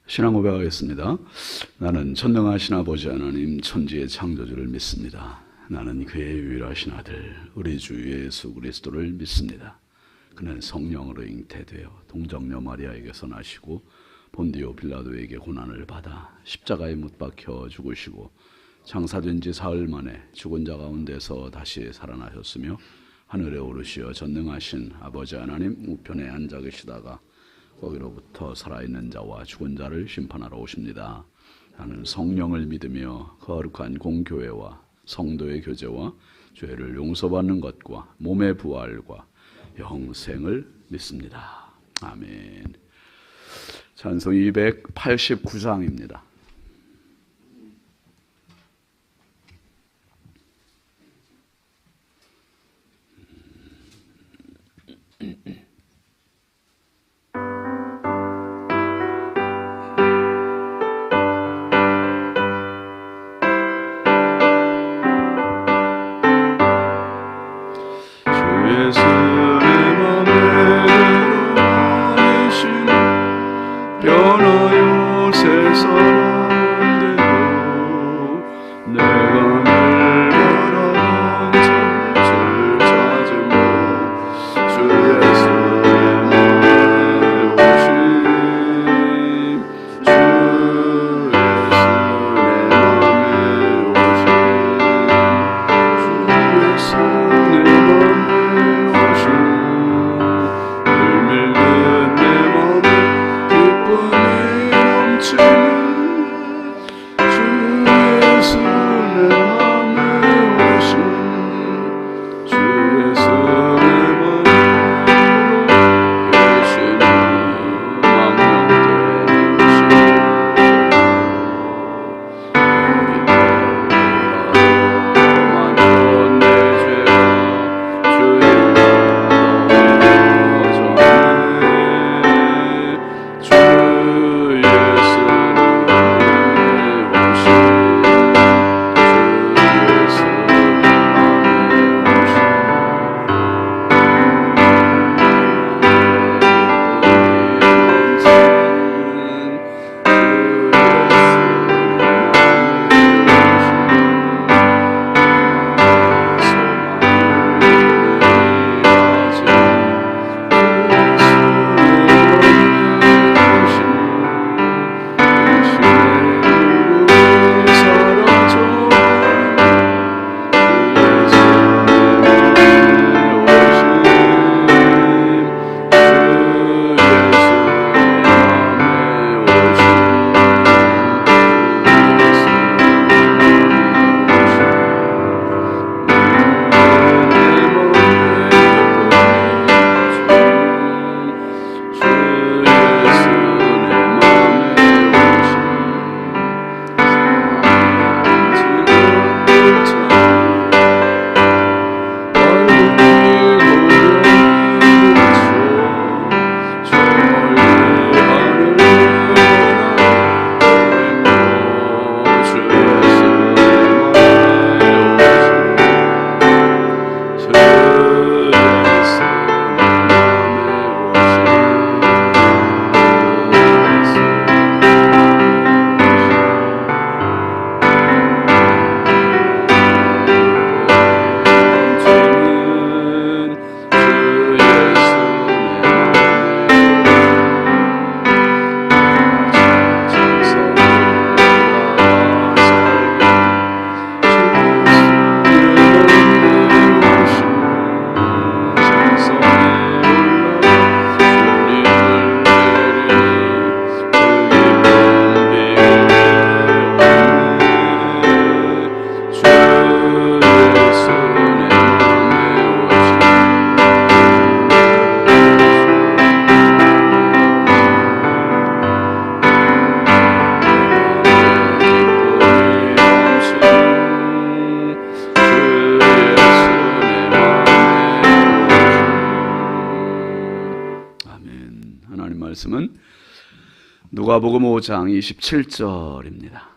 신앙 고백하겠습니다. 나는 전능하신 아버지 하나님 천지의 창조주를 믿습니다. 나는 그의 유일하신 아들 우리 주 예수 그리스도를 믿습니다. 그는 성령으로 잉태되어 동정녀 마리아에게서 나시고 본디오 빌라도에게 고난을 받아 십자가에 못 박혀 죽으시고 장사된 지 사흘 만에 죽은 자 가운데서 다시 살아나셨으며 하늘에 오르시어 전능하신 아버지 하나님 우편에 앉아 계시다가 거기로부터 살아있는 자와 죽은 자를 심판하러 오십니다. 나는 성령을 믿으며 거룩한 공교회와 성도의 교제와 죄를 용서받는 것과 몸의 부활과 영생을 믿습니다. 아멘. 찬송 289장입니다. 말씀은 누가복음 5장 27절입니다.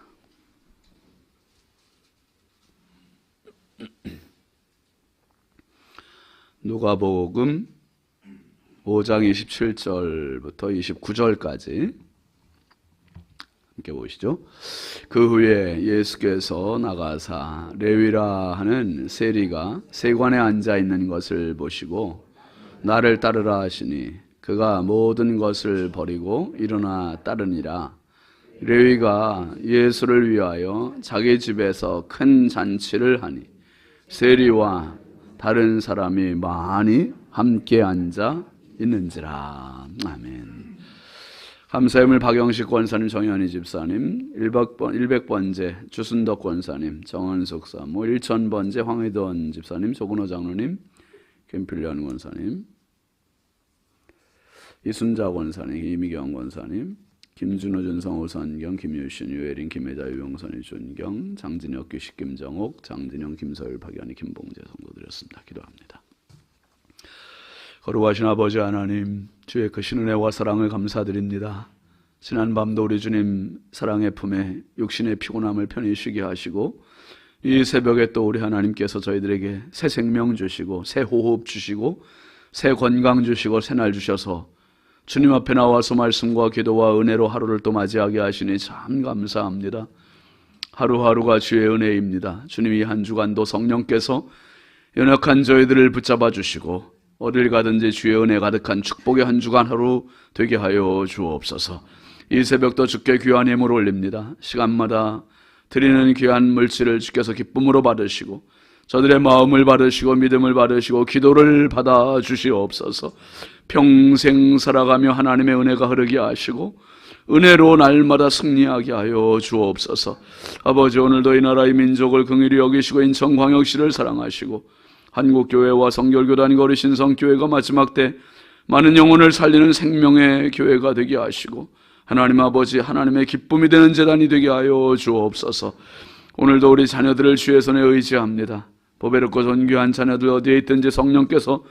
누가복음 5장 27절부터 29절까지 함께 보시죠. 그 후에 예수께서 나가사 레위라 하는 세리가 세관에 앉아 있는 것을 보시고 나를 따르라 하시니 그가 모든 것을 버리고 일어나 따르니라. 레위가 예수를 위하여 자기 집에서 큰 잔치를 하니 세리와 다른 사람이 많이 함께 앉아 있는지라. 아멘. 감사함을 박영식 권사님, 정현희 집사님, 100번째 주순덕 권사님, 정은숙 사모, 1000번째 황희돈 집사님, 조근호 장로님, 김필련 권사님, 이순자 권사님, 이미경 권사님, 김준호, 준성호, 선경, 김유신, 유혜린, 김혜자, 유용선이, 준경, 장진혁, 규식, 김정옥, 장진영, 김서율, 박연희, 김봉재 성도드렸습니다. 기도합니다. 거룩하신 아버지 하나님, 주의 크신 은혜와 사랑을 감사드립니다. 지난밤도 우리 주님 사랑의 품에 육신의 피곤함을 편히 쉬게 하시고 이 새벽에 또 우리 하나님께서 저희들에게 새 생명 주시고 새 호흡 주시고 새 건강 주시고 새 날 주셔서 주님 앞에 나와서 말씀과 기도와 은혜로 하루를 또 맞이하게 하시니 참 감사합니다. 하루하루가 주의 은혜입니다. 주님 이 한 주간도 성령께서 연약한 저희들을 붙잡아 주시고 어딜 가든지 주의 은혜 가득한 축복의 한 주간 하루 되게 하여 주옵소서. 이 새벽도 주께 귀한 예물 올립니다. 시간마다 드리는 귀한 물질을 주께서 기쁨으로 받으시고 저들의 마음을 받으시고 믿음을 받으시고 기도를 받아 주시옵소서. 평생 살아가며 하나님의 은혜가 흐르게 하시고 은혜로 날마다 승리하게 하여 주옵소서. 아버지, 오늘도 이 나라의 민족을 긍휼히 여기시고 인천광역시를 사랑하시고 한국교회와 성결교단 거리신성교회가 마지막 때 많은 영혼을 살리는 생명의 교회가 되게 하시고 하나님 아버지, 하나님의 기쁨이 되는 재단이 되게 하여 주옵소서. 오늘도 우리 자녀들을 주의 손에 의지합니다. 보배롭고 존귀한 자녀들 어디에 있든지 성령께서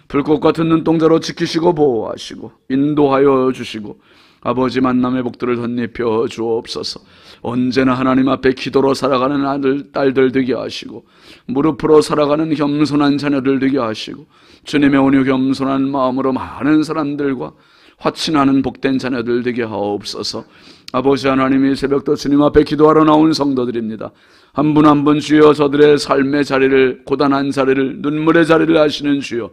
불꽃 같은 눈동자로 지키시고 보호하시고 인도하여 주시고 아버지 만남의 복들을 덧입혀 주옵소서. 언제나 하나님 앞에 기도로 살아가는 아들, 딸들 되게 하시고 무릎으로 살아가는 겸손한 자녀들 되게 하시고 주님의 온유 겸손한 마음으로 많은 사람들과 화친하는 복된 자녀들 되게 하옵소서. 아버지 하나님, 이 새벽도 주님 앞에 기도하러 나온 성도들입니다. 한 분 한 분 주여 저들의 삶의 자리를, 고단한 자리를, 눈물의 자리를 아시는 주여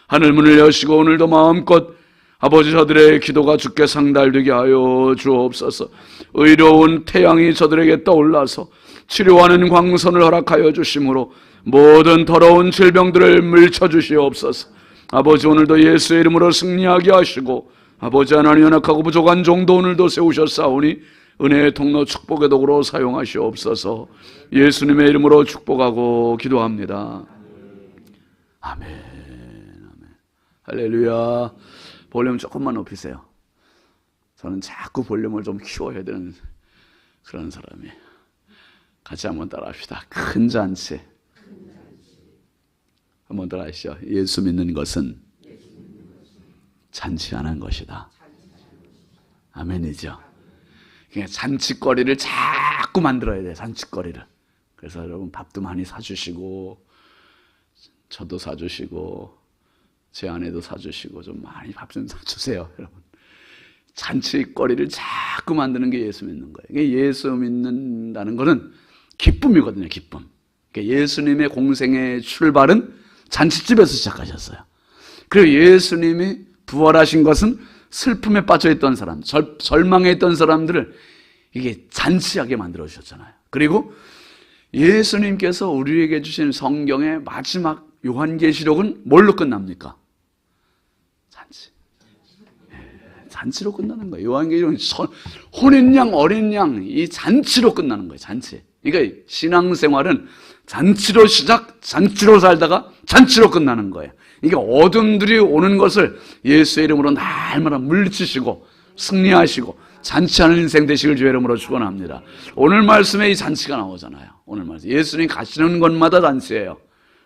하늘문을 여시고 오늘도 마음껏 아버지 저들의 기도가 주께 상달되게 하여 주옵소서. 의로운 태양이 저들에게 떠올라서 치료하는 광선을 허락하여 주심으로 모든 더러운 질병들을 물쳐주시옵소서. 아버지, 오늘도 예수의 이름으로 승리하게 하시고 아버지 하나님, 연약하고 부족한 종도 오늘도 세우셨사오니 은혜의 통로 축복의 도구로 사용하시옵소서. 예수님의 이름으로 축복하고 기도합니다. 아멘. 아멘. 할렐루야. 볼륨 조금만 높이세요. 저는 자꾸 볼륨을 좀 키워야 되는 그런 사람이에요. 같이 한번 따라합시다. 큰 잔치. 한번 더 하시죠. 예수 믿는 것은 잔치하는 것이다. 아멘이죠. 그러니까 잔치거리를 자꾸 만들어야 돼요. 잔치거리를. 그래서 여러분 밥도 많이 사주시고 저도 사주시고 제 아내도 사주시고 좀 많이 밥 좀 사주세요. 여러분, 잔치거리를 자꾸 만드는 게 예수 믿는 거예요. 예수 믿는다는 것은 기쁨이거든요. 기쁨. 그러니까 예수님의 공생의 출발은 잔치집에서 시작하셨어요. 그리고 예수님이 부활하신 것은 슬픔에 빠져있던 사람, 절망에 있던 사람들을 이게 잔치하게 만들어 주셨잖아요. 그리고 예수님께서 우리에게 주신 성경의 마지막 요한계시록은 뭘로 끝납니까? 잔치. 잔치로 끝나는 거예요. 요한계시록은 혼인 양, 어린 양, 이 잔치로 끝나는 거예요. 잔치. 그러니까 신앙생활은 잔치로 시작, 잔치로 살다가 잔치로 끝나는 거예요. 그러니까 어둠들이 오는 것을 예수의 이름으로 날마다 물리치시고 승리하시고 잔치하는 인생 되시길 주의 이름으로 축원합니다. 오늘 말씀에 이 잔치가 나오잖아요. 오늘 말씀 예수님 가시는 곳마다 잔치예요.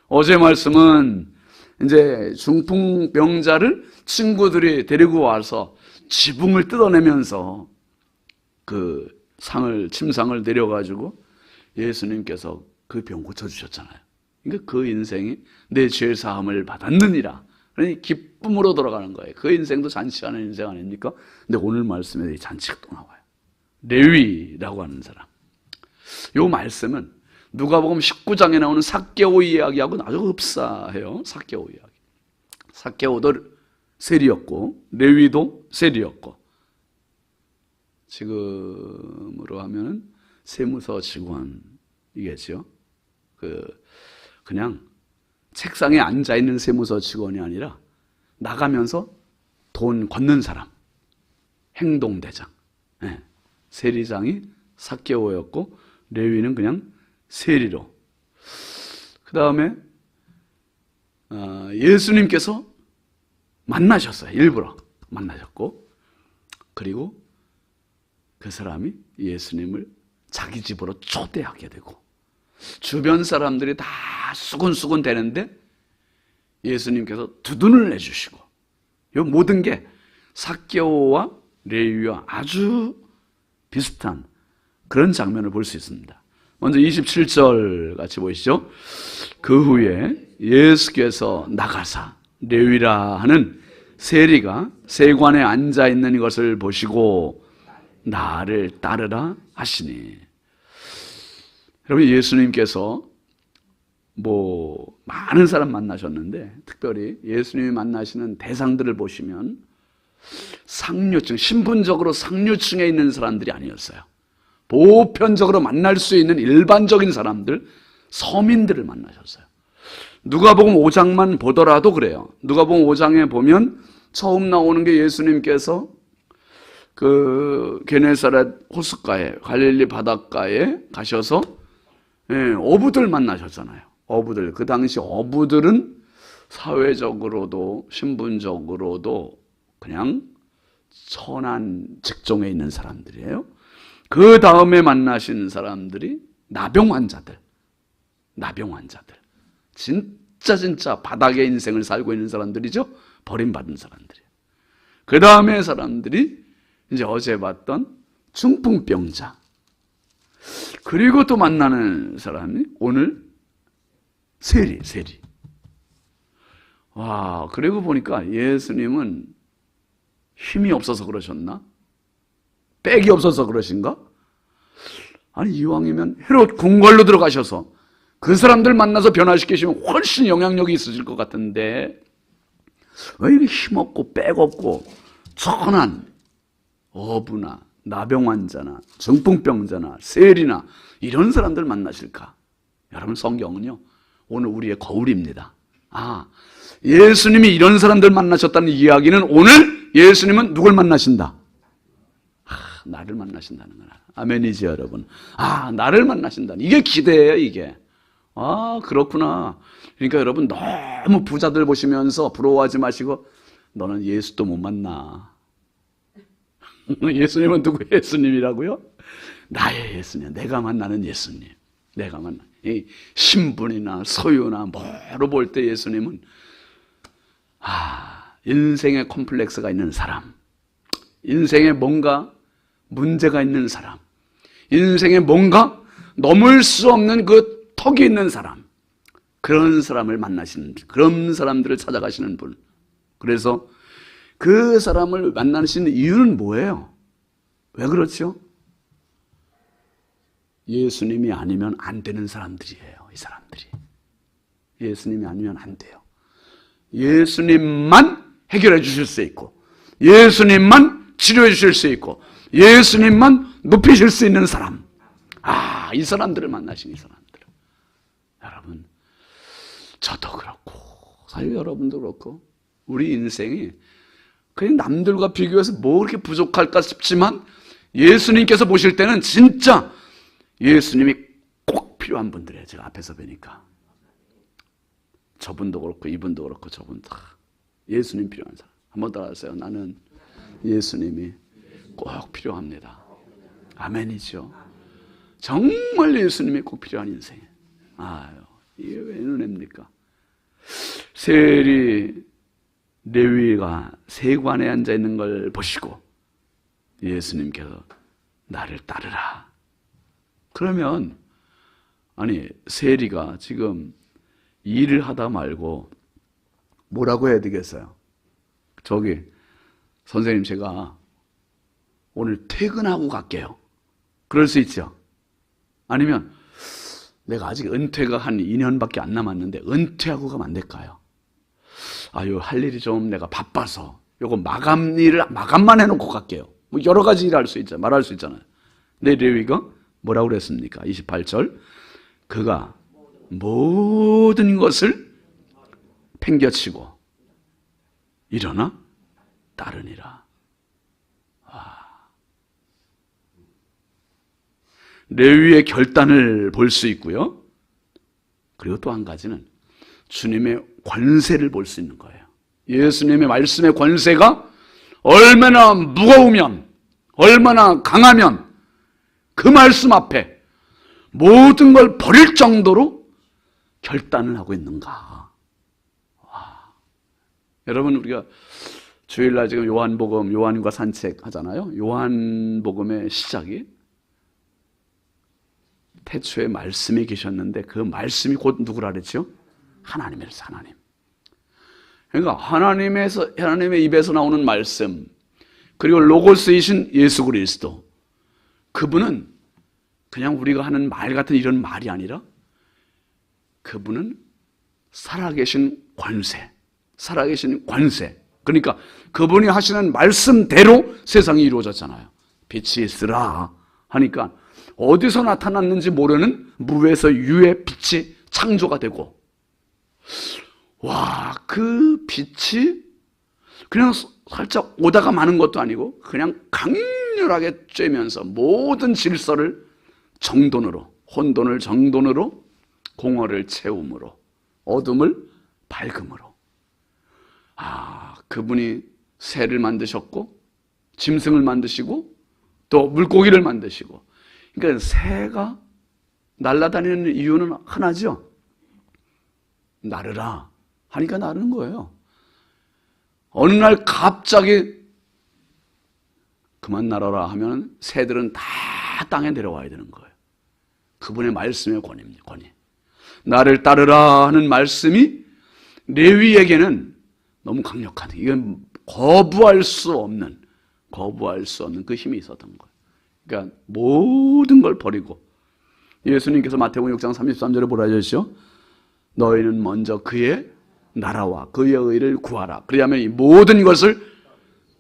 어제 말씀은 이제 중풍병자를 친구들이 데리고 와서 지붕을 뜯어내면서 그 침상을 내려가지고 예수님께서 그 병 고쳐주셨잖아요. 그러니까 그 인생이 내 죄 사함을 받았느니라. 그러니 기쁨으로 돌아가는 거예요. 그 인생도 잔치하는 인생 아닙니까? 근데 오늘 말씀에 이 잔치가 또 나와요. 레위라고 하는 사람. 이 말씀은 누가복음 19장에 나오는 삭개오 이야기하고는 아주 흡사해요. 삭개오 이야기. 삭개오도 세리였고 레위도 세리였고, 지금으로 하면 세무서 직원이겠죠. 그냥 책상에 앉아 있는 세무서 직원이 아니라 나가면서 돈 걷는 사람, 행동대장. 네. 세리장이 삭개오였고 레위는 그냥 세리로. 그 다음에 예수님께서 만나셨어요. 일부러 만나셨고, 그리고 그 사람이 예수님을 자기 집으로 초대하게 되고, 주변 사람들이 다 수군수군 되는데 예수님께서 두둔을 내주시고, 이 모든 게 삭개오와 레위와 아주 비슷한 그런 장면을 볼 수 있습니다. 먼저 27절 같이 보시죠. 그 후에 예수께서 나가사 레위라 하는 세리가 세관에 앉아 있는 것을 보시고 나를 따르라 하시니. 여러분, 예수님께서 많은 사람 만나셨는데 특별히 예수님이 만나시는 대상들을 보시면 상류층, 신분적으로 상류층에 있는 사람들이 아니었어요. 보편적으로 만날 수 있는 일반적인 사람들, 서민들을 만나셨어요. 누가복음 5장만 보더라도 그래요. 누가복음 5장에 보면 처음 나오는 게 예수님께서 그 게네사렛 호숫가에, 갈릴리 바닷가에 가셔서 어부들 만나셨잖아요. 어부들. 그 당시 어부들은 사회적으로도 신분적으로도 그냥 천한 직종에 있는 사람들이에요. 그 다음에 만나신 사람들이 나병 환자들. 진짜 바닥의 인생을 살고 있는 사람들이죠. 버림받은 사람들이에요. 그 다음에 사람들이 이제 어제 봤던 중풍병자. 그리고 또 만나는 사람이 오늘 세리. 와, 그리고 보니까 예수님은 힘이 없어서 그러셨나? 빽이 없어서 그러신가? 아니, 이왕이면 헤롯 궁궐로 들어가셔서 그 사람들 만나서 변화시키시면 훨씬 영향력이 있으실 것 같은데 왜 이렇게 힘없고 빽 없고 천한 어부나 나병 환자나 중풍병자나 세리나 이런 사람들 만나실까? 여러분, 성경은요 오늘 우리의 거울입니다. 예수님이 이런 사람들 만나셨다는 이야기는 오늘 예수님은 누굴 만나신다? 나를 만나신다는 거야. 아멘이지, 여러분. 나를 만나신다. 이게 기대예요, 이게. 그렇구나. 그러니까 여러분, 너무 부자들 보시면서 부러워하지 마시고, 너는 예수도 못 만나. 예수님은 누구 예수님이라고요? 나의 예수님. 내가 만나는 예수님. 내가 만나. 이 신분이나 소유나 뭐로 볼 때 예수님은 인생에 콤플렉스가 있는 사람, 인생에 뭔가 문제가 있는 사람, 인생에 뭔가 넘을 수 없는 그 턱이 있는 사람, 그런 사람을 만나시는, 그런 사람들을 찾아가시는 분. 그래서 그 사람을 만나시는 이유는 뭐예요? 왜 그렇죠? 예수님이 아니면 안 되는 사람들이에요, 이 사람들이. 예수님이 아니면 안 돼요. 예수님만 해결해 주실 수 있고, 예수님만 치료해 주실 수 있고, 예수님만 높이실 수 있는 사람. 이 사람들을 만나신 이 사람들. 여러분, 저도 그렇고, 사실 여러분도 그렇고, 우리 인생이 그냥 남들과 비교해서 뭐 그렇게 부족할까 싶지만 예수님께서 보실 때는 진짜 예수님이 꼭 필요한 분들이에요. 제가 앞에서 뵈니까. 저분도 그렇고 이분도 그렇고 저분 다 예수님 필요한 사람. 한번 따라하세요. 나는 예수님이 꼭 필요합니다. 아멘이죠. 정말 예수님이 꼭 필요한 인생. 이게 왜 은혜입니까? 세리 레위가 세관에 앉아 있는 걸 보시고 예수님께서 나를 따르라. 그러면 세리가 지금 일을 하다 말고 뭐라고 해야 되겠어요? 저기 선생님, 제가 오늘 퇴근하고 갈게요. 그럴 수 있죠. 아니면 내가 아직 은퇴가 한 2년밖에 안 남았는데 은퇴하고 가면 안 될까요? 요 할 일이 좀 내가 바빠서 요거 마감만 해놓고 갈게요. 뭐 여러 가지 일을 할 수 있잖아요. 말할 수 있잖아요. 근데 레위가 뭐라고 그랬습니까? 28절. 그가 모든 것을 팽겨치고 일어나 따르니라. 레위의 결단을 볼 수 있고요. 그리고 또 한 가지는 주님의 권세를 볼 수 있는 거예요. 예수님의 말씀의 권세가 얼마나 무거우면, 얼마나 강하면 그 말씀 앞에 모든 걸 버릴 정도로 결단을 하고 있는가. 여러분, 우리가 주일날 지금 요한복음, 요한과 산책 하잖아요. 요한복음의 시작이 태초에 말씀이 계셨는데 그 말씀이 곧 누구라 그랬죠? 하나님이었어요. 하나님. 그러니까 하나님의 입에서 나오는 말씀, 그리고 로고스이신 예수 그리스도, 그분은 그냥 우리가 하는 말 같은 이런 말이 아니라 그분은 살아계신 권세, 살아계신 권세. 그러니까 그분이 하시는 말씀대로 세상이 이루어졌잖아요. 빛이 있으라 하니까 어디서 나타났는지 모르는 무에서 유의 빛이 창조가 되고, 와, 그 빛이 그냥 살짝 오다가 마는 것도 아니고 그냥 강렬하게 쬐면서 모든 질서를 정돈으로, 혼돈을 정돈으로, 공허를 채움으로, 어둠을 밝음으로. 그분이 새를 만드셨고 짐승을 만드시고 또 물고기를 만드시고. 그러니까 새가 날아다니는 이유는 하나죠. 나르라 하니까 나르는 거예요. 어느 날 갑자기 그만 날아라 하면 새들은 다 땅에 내려와야 되는 거예요. 그분의 말씀의 권위입니다. 권위. 나를 따르라 하는 말씀이 레위에게는 너무 강력한, 이건 거부할 수 없는 그 힘이 있었던 거예요. 그러니까 모든 걸 버리고, 예수님께서 마태복음 6장 33절에 뭐라 하셨죠? 너희는 먼저 그의 나라와 그의 의를 구하라. 그리하면 이 모든 것을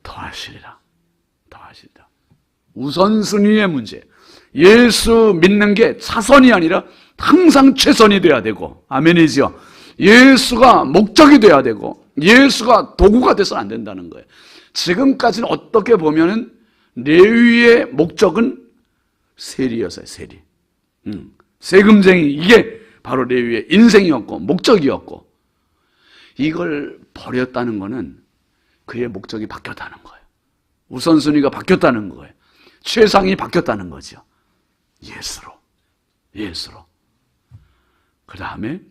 더하시리라. 더하시리라. 우선순위의 문제. 예수 믿는 게 차선이 아니라 항상 최선이 돼야 되고, 아멘이죠. 예수가 목적이 돼야 되고 예수가 도구가 돼서는 안 된다는 거예요. 지금까지는 어떻게 보면은 레위의 목적은 세리였어요. 세리. 세금쟁이, 이게 바로 레위의 인생이었고 목적이었고, 이걸 버렸다는 것은 그의 목적이 바뀌었다는 거예요. 우선순위가 바뀌었다는 거예요. 최상이 바뀌었다는 거죠. 예수로. 그 다음에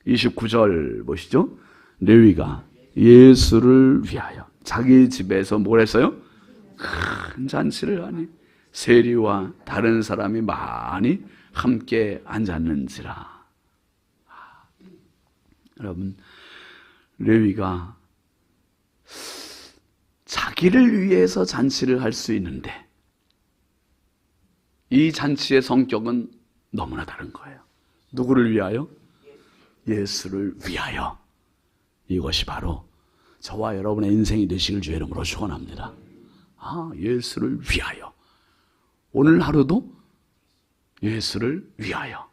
29절 보시죠. 레위가 예수를 위하여 자기 집에서 뭘 했어요? 큰 잔치를 하니 세리와 다른 사람이 많이 함께 앉았는지라. 여러분, 레위가 자기를 위해서 잔치를 할 수 있는데 이 잔치의 성격은 너무나 다른 거예요. 누구를 위하여? 예수를 위하여. 이것이 바로 저와 여러분의 인생이 되시길 주의 이름으로 축원합니다. 예수를 위하여. 오늘 하루도 예수를 위하여.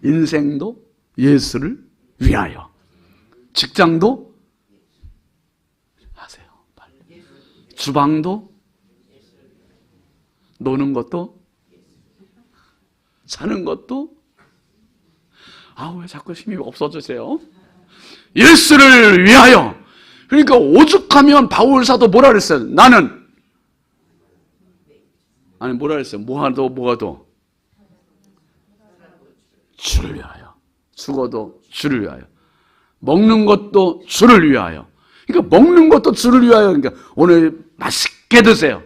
인생도 예수를 위하여. 직장도 하세요. 빨리. 주방도, 노는 것도, 사는 것도. 왜 자꾸 힘이 없어지세요? 예수를 위하여. 그러니까 오죽하면 바울 사도 뭐라 그랬어요? 나는, 아니 뭐라 그랬어요? 뭐하도 주를 위하여. 죽어도 주를 위하여. 먹는 것도 주를 위하여. 그러니까 먹는 것도 주를 위하여. 그러니까 오늘 맛있게 드세요.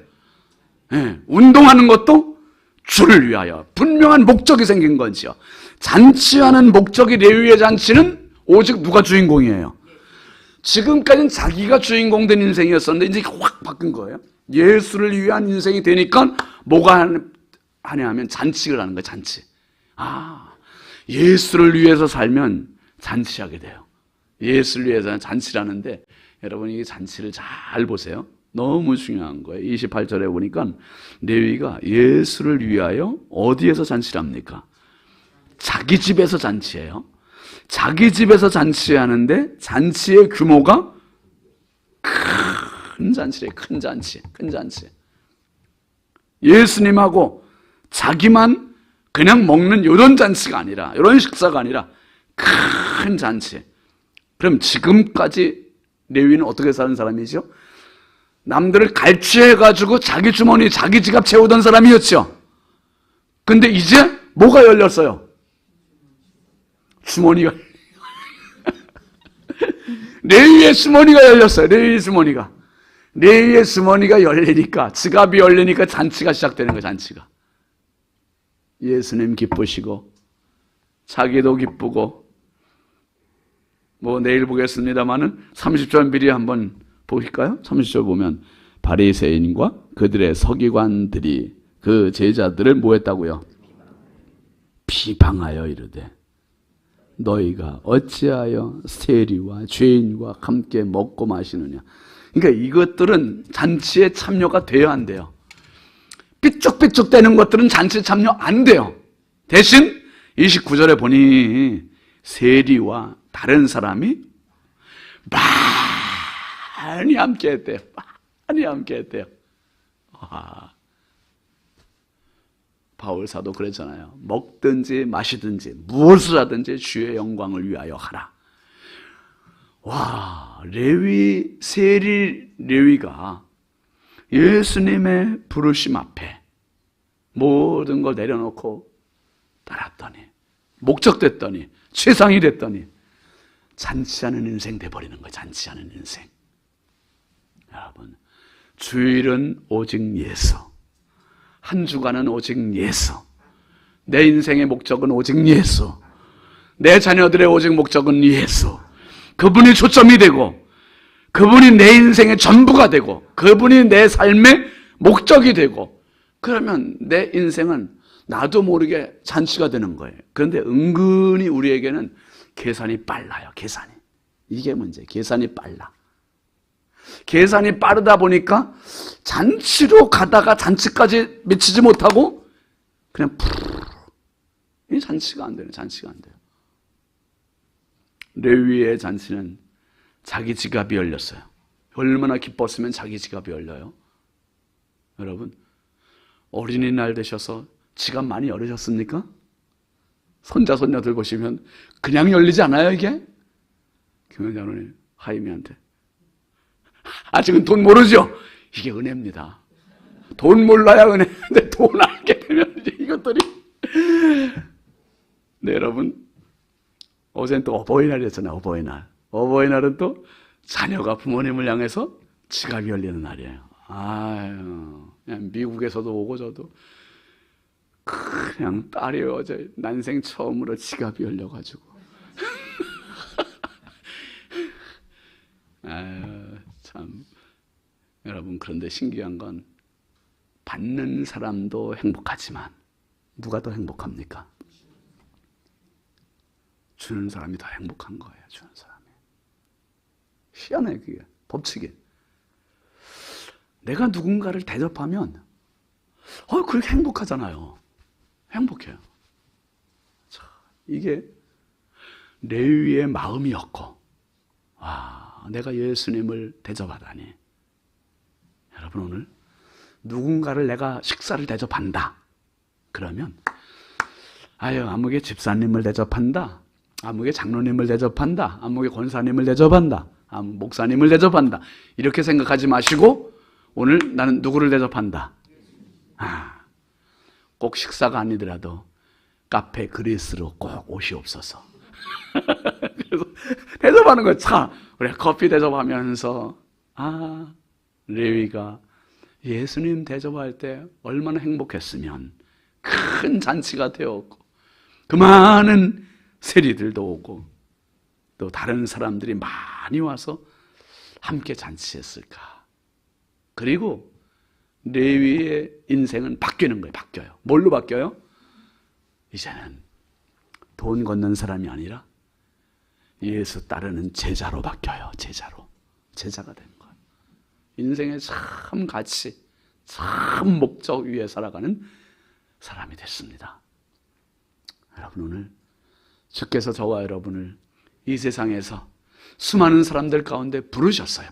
운동하는 것도 주를 위하여. 분명한 목적이 생긴 거죠. 잔치하는 목적이, 레위의 잔치는 오직 누가 주인공이에요? 지금까지는 자기가 주인공 된 인생이었었는데 이제 확 바뀐 거예요. 예수를 위한 인생이 되니까 뭐가 하냐 하면 잔치를 하는 거예요. 잔치. 예수를 위해서 살면 잔치하게 돼요. 예수를 위해서는 잔치를 하는데 여러분 이 잔치를 잘 보세요. 너무 중요한 거예요. 28절에 보니까 레위가 예수를 위하여 어디에서 잔치를 합니까? 자기 집에서 잔치해요. 자기 집에서 잔치하는데 잔치의 규모가 큰 잔치래요. 큰 잔치. 예수님하고 자기만 그냥 먹는 이런 잔치가 아니라, 이런 식사가 아니라 큰 잔치. 그럼 지금까지 레위는 어떻게 사는 사람이죠? 남들을 갈취해가지고 자기 주머니, 자기 지갑 채우던 사람이었죠. 근데 이제 뭐가 열렸어요? 주머니가 레위의 주머니가 열렸어요. 레위의 주머니가 열리니까, 지갑이 열리니까 잔치가 시작되는 거예요. 잔치가. 예수님 기쁘시고 자기도 기쁘고, 내일 보겠습니다마는 30절 미리 한번 보실까요? 30절 보면 바리새인과 그들의 서기관들이 그 제자들을 뭐 했다고요? 비방하여 이르되 너희가 어찌하여 세리와 죄인과 함께 먹고 마시느냐. 그러니까 이것들은 잔치에 참여가 돼야 안 돼요. 삐쭉삐쭉 되는 것들은 잔치에 참여 안 돼요. 대신 29절에 보니 세리와 다른 사람이 많이 함께 했대요. 바울 사도 그랬잖아요. 먹든지 마시든지 무엇을 하든지 주의 영광을 위하여 하라. 레위가 예수님의 부르심 앞에 모든 걸 내려놓고 따랐더니, 목적됐더니, 최상이 됐더니 잔치하는 인생 돼버리는 거예요. 잔치하는 인생. 여러분, 주일은 오직 예수, 한 주간은 오직 예수, 내 인생의 목적은 오직 예수, 내 자녀들의 오직 목적은 예수. 그분이 초점이 되고, 그분이 내 인생의 전부가 되고, 그분이 내 삶의 목적이 되고, 그러면 내 인생은 나도 모르게 잔치가 되는 거예요. 그런데 은근히 우리에게는 계산이 빨라요. 이게 문제예요. 계산이 빨라. 계산이 빠르다 보니까 잔치로 가다가 잔치까지 미치지 못하고 그냥 이 잔치가 안 돼요. 레위의 잔치는 자기 지갑이 열렸어요. 얼마나 기뻤으면 자기 지갑이 열려요. 여러분, 어린이날 되셔서 지갑 많이 열으셨습니까? 손자 손녀들 보시면 그냥 열리지 않아요, 이게? 김현장로님, 하임이한테 아직은 돈 모르죠? 이게 은혜입니다. 돈 몰라야 은혜인데 돈 알게 되면 이제 이것들이. 네, 여러분, 어제는 또 어버이날이었잖아요. 어버이날은 또 자녀가 부모님을 향해서 지갑이 열리는 날이에요. 그냥 미국에서도 오고 저도 그냥 딸이 어제 난생 처음으로 지갑이 열려가지고 참. 여러분, 그런데 신기한 건 받는 사람도 행복하지만 누가 더 행복합니까? 주는 사람이 더 행복한 거예요. 주는 사람이. 희한해, 그게. 법칙이. 내가 누군가를 대접하면 그렇게 행복하잖아요. 행복해요. 자, 이게 레위의 마음이었고, 내가 예수님을 대접하다니. 여러분, 오늘 누군가를 내가 식사를 대접한다 그러면 아무개 집사님을 대접한다, 아무개 장로님을 대접한다, 아무개 권사님을 대접한다, 목사님을 대접한다, 이렇게 생각하지 마시고 오늘 나는 누구를 대접한다. 꼭 식사가 아니더라도 카페 그리스로 꼭 오시옵소서. 그래서 대접하는 거 참, 우리가 커피 대접하면서 레위가 예수님 대접할 때 얼마나 행복했으면 큰 잔치가 되었고, 그 많은 세리들도 오고 또 다른 사람들이 많이 와서 함께 잔치했을까. 그리고 레위의 인생은 바뀌는 거예요. 바뀌어요. 뭘로 바뀌어요? 이제는 돈 걷는 사람이 아니라 예수 따르는 제자로 바뀌어요. 제자가 되는 거예요. 인생의 참 가치, 참 목적 위에 살아가는 사람이 됐습니다. 여러분, 오늘 주께서 저와 여러분을 이 세상에서 수많은 사람들 가운데 부르셨어요.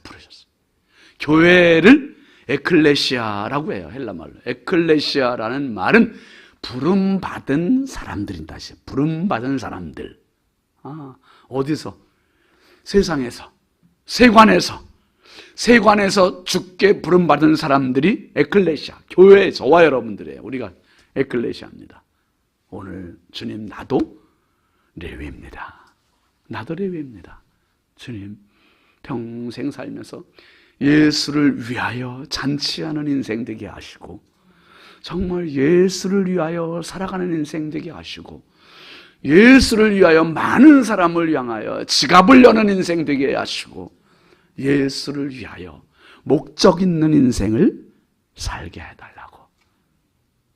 교회를 에클레시아라고 해요. 헬라말로. 에클레시아라는 말은 부름받은 사람들이다. 부름받은 사람들. 어디서? 세상에서, 세관에서 주께 부름받은 사람들이 에클레시아, 교회, 저와 여러분들이에요. 우리가 에클레시아입니다. 오늘 주님, 나도 레위입니다. 주님, 평생 살면서 예수를 위하여 잔치하는 인생 되게 하시고, 정말 예수를 위하여 살아가는 인생 되게 하시고, 예수를 위하여 많은 사람을 향하여 지갑을 여는 인생 되게 하시고, 예수를 위하여 목적 있는 인생을 살게 해달라고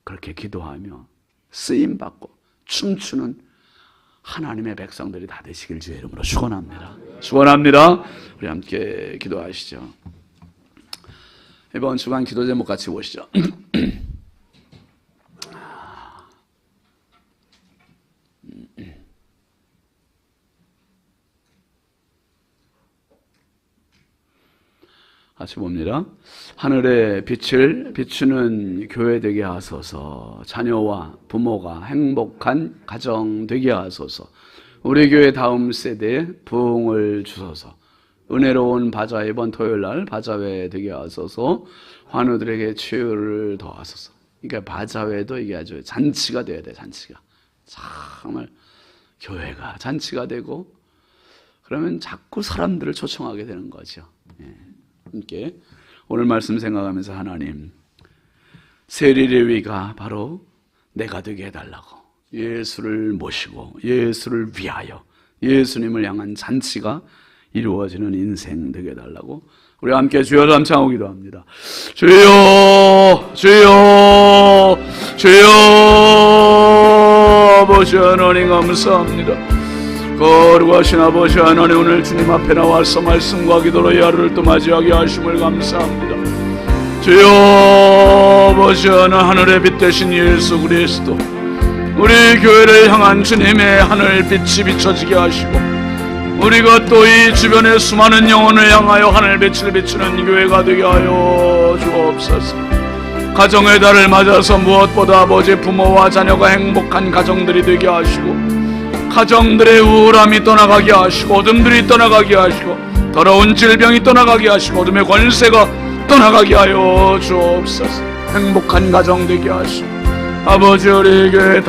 그렇게 기도하며 쓰임받고 춤추는 하나님의 백성들이 다 되시길 주의 이름으로 축원합니다. 우리 함께 기도하시죠. 이번 주간 기도 제목 같이 보시죠. 같이 봅니다. 하늘의 빛을 비추는 교회 되게 하소서. 자녀와 부모가 행복한 가정 되게 하소서. 우리 교회 다음 세대에 부흥을 주소서. 은혜로운 바자, 이번 토요일날 바자회 되게 하소서. 환우들에게 치유를 더하소서. 그러니까 바자회도 이게 아주 잔치가 되어야 돼. 잔치가 정말 교회가 잔치가 되고, 그러면 자꾸 사람들을 초청하게 되는 거죠. 함께 오늘 말씀 생각하면서, 하나님, 세리레위가 바로 내가 되게 해달라고, 예수를 모시고 예수를 위하여 예수님을 향한 잔치가 이루어지는 인생 되게 해달라고 우리 함께 주여 감창하고 기도합니다. 주여, 주여, 주여. 아버지 하나님 감사합니다. 거룩하신 아버지 하나님, 오늘 주님 앞에 나와서 말씀과 기도로 이 하루를 또 맞이하게 하심을 감사합니다. 주여, 아버지 하늘의 빛 되신 예수 그리스도, 우리 교회를 향한 주님의 하늘빛이 비춰지게 하시고, 우리가 또 이 주변의 수많은 영혼을 향하여 하늘빛을 비추는 교회가 되게 하여 주옵소서. 가정의 달을 맞아서 무엇보다 아버지 부모와 자녀가 행복한 가정들이 되게 하시고, 가정들의 우울함이 떠나가게 하시고, 어둠들이 떠나가게 하시고, 더러운 질병이 떠나가게 하시고, 어둠의 권세가 떠나가게 하여 주옵소서. 행복한 가정 되게 하시고, 아버지 우리 교회